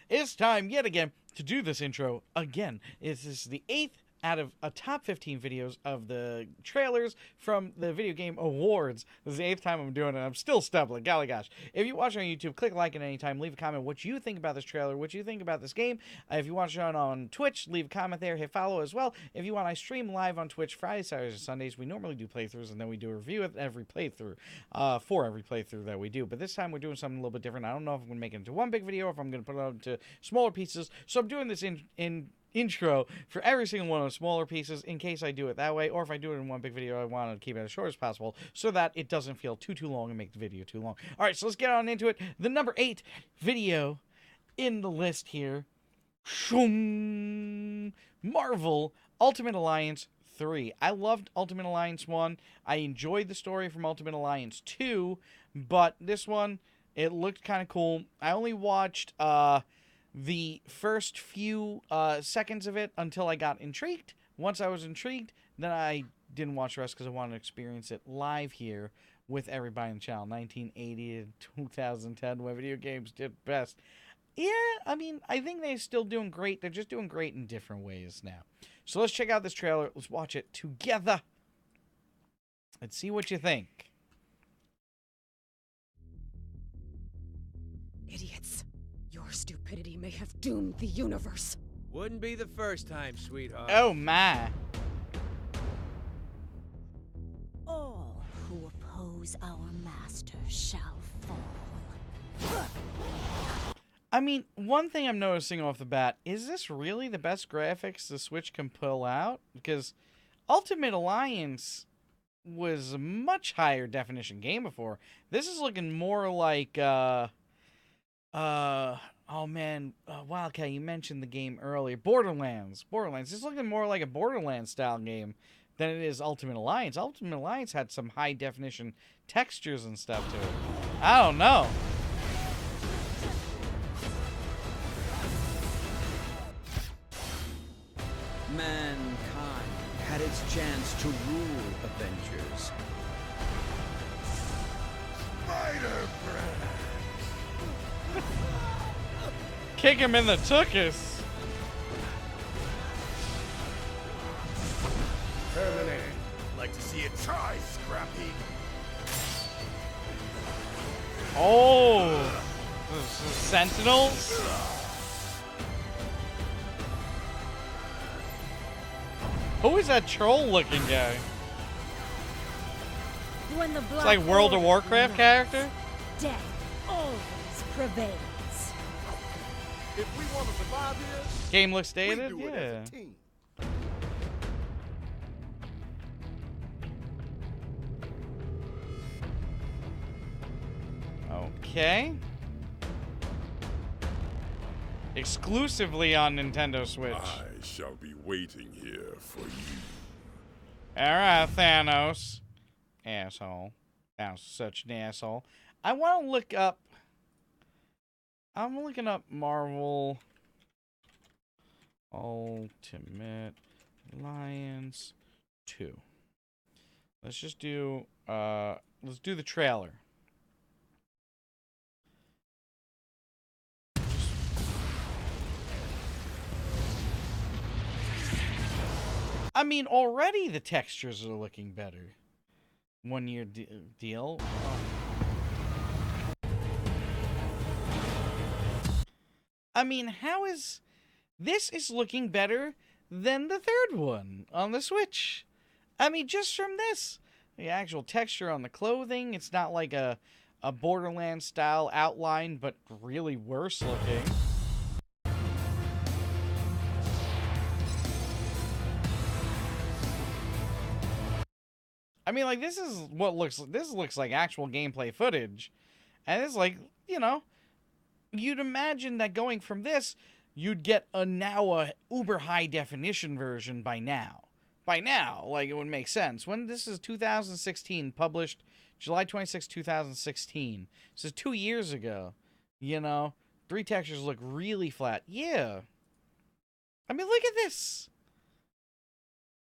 It's time yet again to do this intro again. This is the 8th out of a top 15 videos of the trailers from the Video Game Awards. This is the 8th time I'm doing it. I'm still stumbling. Golly gosh. If you watch on YouTube, click like at any time. Leave a comment what you think about this trailer, what you think about this game. If you watch it on Twitch, leave a comment there. Hit follow as well. If you want, I stream live on Twitch Fridays, Saturdays, and Sundays. We normally do playthroughs, and then we do a review of every playthrough, for every playthrough that we do. But this time we're doing something a little bit different. I don't know if I'm going to make it into one big video or if I'm going to put it out into smaller pieces. So I'm doing this intro for every single one of the smaller pieces in case I do it that way, or if I do it in one big video, I want to keep it as short as possible so that it doesn't feel too long and make the video too long. All right, so let's get on into it. The number 8 video in the list here, Marvel Ultimate Alliance 3. I loved Ultimate Alliance 1. I enjoyed the story from Ultimate Alliance 2, but this one, it looked kind of cool. I only watched the first few seconds of it until I got intrigued. Once I was intrigued, then I didn't watch the rest because I wanted to experience it live here with everybody on the channel. 1980 to 2010, when video games did best. Yeah, I mean, I think they're still doing great. They're just doing great in different ways now. So let's check out this trailer. Let's watch it together. Let's see what you think. Idiots. Your stupidity may have doomed the universe. Wouldn't be the first time, sweetheart. Oh my. All who oppose our master shall fall. I mean, one thing I'm noticing off the bat, is this really the best graphics the Switch can pull out? Because Ultimate Alliance was a much higher definition game before. This is looking more like, oh man, Wildcat, you mentioned the game earlier. Borderlands. This is looking more like a Borderlands style game than it is Ultimate Alliance. Ultimate Alliance had some high definition textures and stuff to it. I don't know. Mankind had its chance to rule Avengers. Kick him in the tuchus. Terminated. Like to see it try, Scrappy. Oh, Sentinels. Who is that troll-looking guy? When the It's like World of Warcraft character. Death always prevails. If we want to survive here, Game looks we dated. do it Yeah. as a team. Okay. Exclusively on Nintendo Switch. I shall be waiting here for you. Alright, Thanos. Asshole. Thanos is such an asshole. I want to look up... I'm looking up Marvel Ultimate Alliance 2. Let's just do... let's do the trailer. I mean, already the textures are looking better. 1 year deal. I mean, how is... This is looking better than the third one on the Switch. I mean, just from this. The actual texture on the clothing. It's not like a Borderlands style outline, but really worse looking. I mean, like, this looks like actual gameplay footage. And it's like, you know, you'd imagine that going from this, you'd get a uber high definition version by now. By now, like, it would make sense. When this is 2016, published July 26, 2016. This is 2 years ago. You know, 3 textures look really flat. Yeah. I mean, look at this.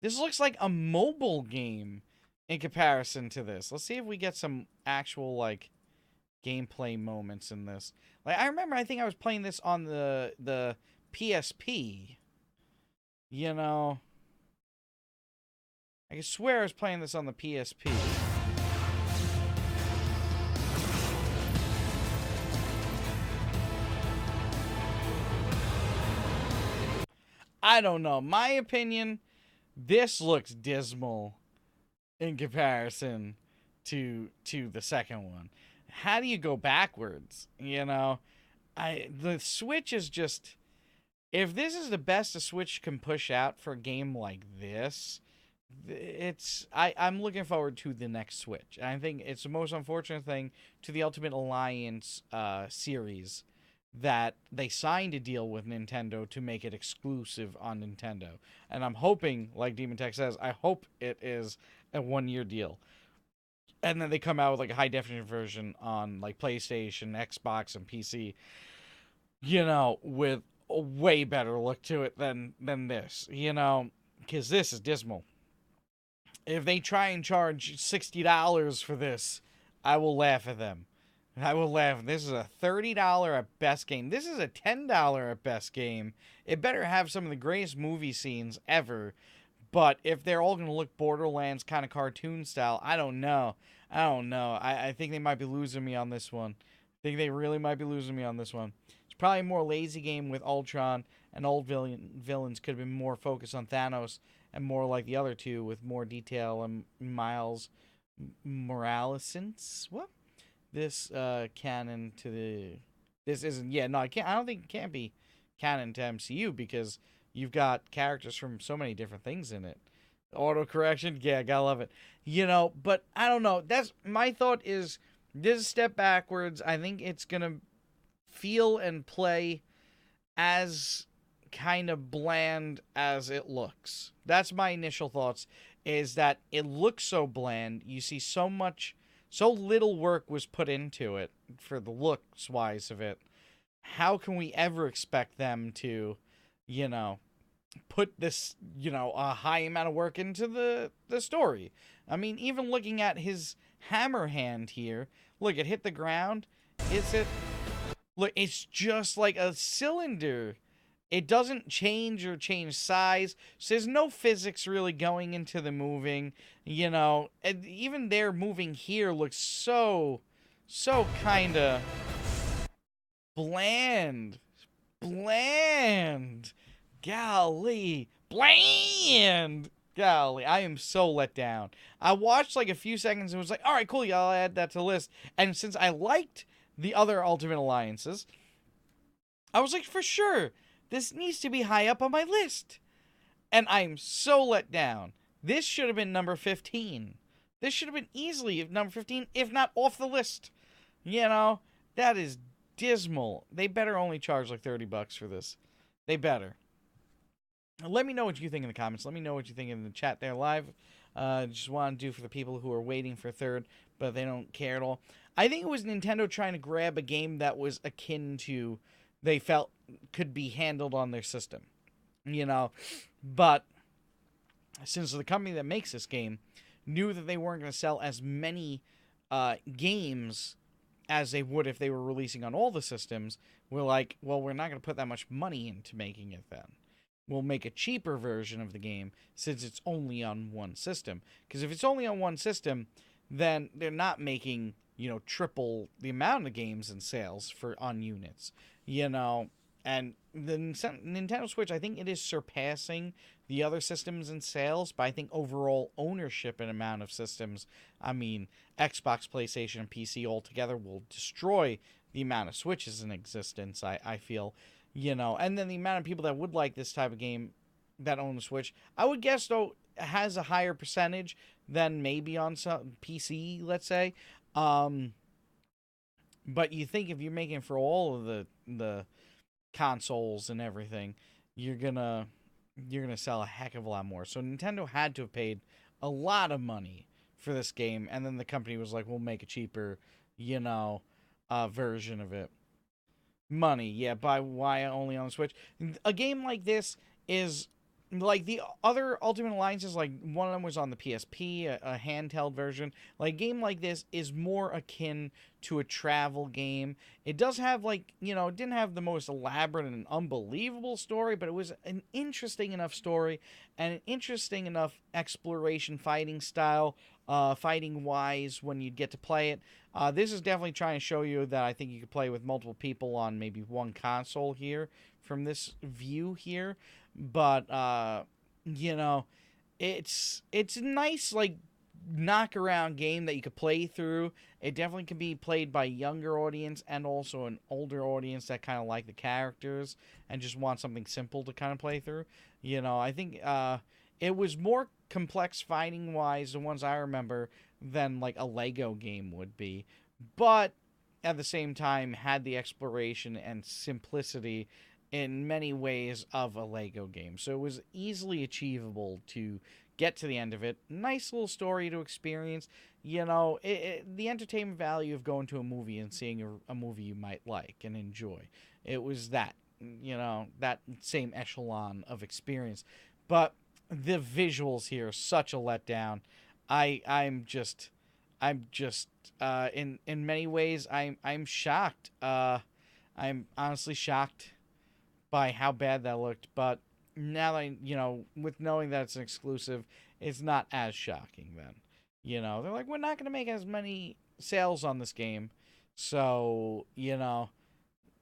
This looks like a mobile game in comparison to this. Let's see if we get some actual, like, gameplay moments in this. Like, I remember, I think I was playing this on the PSP. You know, I can swear I was playing this on the PSP. I don't know. My opinion, this looks dismal in comparison to the second one. How do you go backwards? You know, the Switch is just, if this is the best a Switch can push out for a game like this, I'm looking forward to the next Switch. I think it's the most unfortunate thing to the Ultimate Alliance series that they signed a deal with Nintendo to make it exclusive on Nintendo. And I'm hoping, like Demon Tech says, I hope it is a 1-year deal. And then they come out with like a high definition version on like PlayStation, Xbox, and PC, you know, with a way better look to it than this, you know, because this is dismal. If they try and charge $60 for this, I will laugh at them. I will laugh. This is a $30 at best game. This is a $10 at best game. It better have some of the greatest movie scenes ever. But if they're all going to look Borderlands kind of cartoon style, I don't know. I think they might be losing me on this one. I think they really might be losing me on this one. It's probably a more lazy game with Ultron and old villains could have been more focused on Thanos and more like the other two with more detail and Miles Morales. What? This canon to the... This isn't... Yeah, no, I don't think it can be canon to MCU because you've got characters from so many different things in it. Autocorrection, yeah, gotta love it. You know, but I don't know. That's my thought is this is a step backwards. I think it's gonna feel and play as kind of bland as it looks. That's my initial thoughts, is that it looks so bland. You see so little work was put into it for the looks wise of it. How can we ever expect them to, you know, put this, you know, a high amount of work into the story? I mean, even looking at his hammer hand here, look, it hit the ground. Look, it's just like a cylinder. It doesn't change size. So there's no physics really going into the moving, you know. And even their moving here looks so kind of bland. Golly. Bland. Golly, I am so let down. I watched like a few seconds and was like, all right, cool, yeah, I'll add that to the list. And since I liked the other Ultimate Alliances, I was like, for sure, this needs to be high up on my list. And I'm so let down. This should have been number 15. This should have been easily number 15, if not off the list. You know, that is dismal. They better only charge like $30 for this. They better. Let me know what you think in the comments. Let me know what you think in the chat there live. Just want to do for the people who are waiting for third, but they don't care at all. I think it was Nintendo trying to grab a game that was akin to they felt could be handled on their system. You know, but since the company that makes this game knew that they weren't going to sell as many games as they would if they were releasing on all the systems, we're like, well, we're not going to put that much money into making it then. We'll make a cheaper version of the game since it's only on one system. Because if it's only on one system, then they're not making, you know, triple the amount of games and sales on units. You know, and the Nintendo Switch, I think it is surpassing the other systems in sales, but I think overall ownership and amount of systems, I mean, Xbox, PlayStation, and PC altogether will destroy the amount of Switches in existence, I feel. You know, and then the amount of people that would like this type of game that own the Switch, I would guess, though, has a higher percentage than maybe on some PC, let's say. But you think if you're making for all of the consoles and everything, you're gonna sell a heck of a lot more. So Nintendo had to have paid a lot of money for this game, and then the company was like, we'll make a cheaper, you know, version of it. Money, yeah, why only on the Switch? A game like this is like the other Ultimate Alliances, like one of them was on the PSP, a handheld version. Like a game like this is more akin to a travel game. It does have like, you know, it didn't have the most elaborate and unbelievable story, but it was an interesting enough story and an interesting enough exploration fighting style, fighting wise when you'd get to play it. This is definitely trying to show you that I think you could play with multiple people on maybe one console here from this view here. But you know, it's a nice like knock around game that you could play through. It definitely can be played by a younger audience and also an older audience that kind of like the characters and just want something simple to kind of play through. You know, I think it was more complex fighting wise, the ones I remember, than like a Lego game would be, but at the same time had the exploration and simplicity in many ways of a Lego game. So it was easily achievable to get to the end of it. Nice little story to experience. You know, the entertainment value of going to a movie and seeing a movie you might like and enjoy. It was that, you know, that same echelon of experience. But the visuals here are such a letdown. I'm just in many ways I'm shocked. I'm honestly shocked by how bad that looked, but now that you know, with knowing that it's an exclusive, it's not as shocking then. You know, they're like, we're not going to make as many sales on this game, so, you know,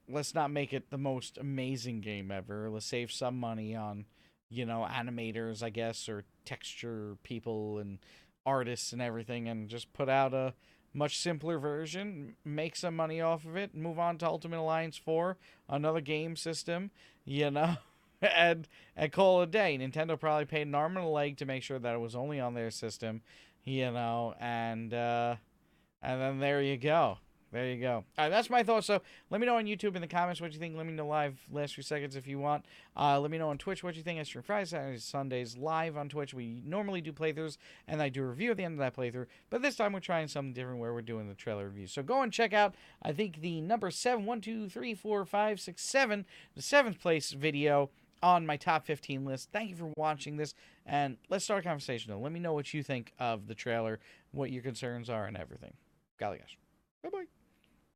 let's not make it the most amazing game ever. Let's save some money on, you know, animators, I guess, or texture people and artists and everything, and just put out a much simpler version, make some money off of it, move on to Ultimate Alliance 4, another game system, you know, and call it a day. Nintendo probably paid an arm and a leg to make sure that it was only on their system, you know, and then there you go. There you go. All right, that's my thoughts. So let me know on YouTube in the comments what you think. Let me know live last few seconds if you want. Let me know on Twitch what you think. I stream Fridays, Saturdays, Sundays live on Twitch. We normally do playthroughs, and I do a review at the end of that playthrough. But this time we're trying something different where we're doing the trailer review. So go and check out, I think, the number 7, 1, 2, 3, 4, 5, 6, 7, the 7th place video on my top 15 list. Thank you for watching this, and let's start a conversation, though. Let me know what you think of the trailer, what your concerns are, and everything. Golly gosh. Bye-bye.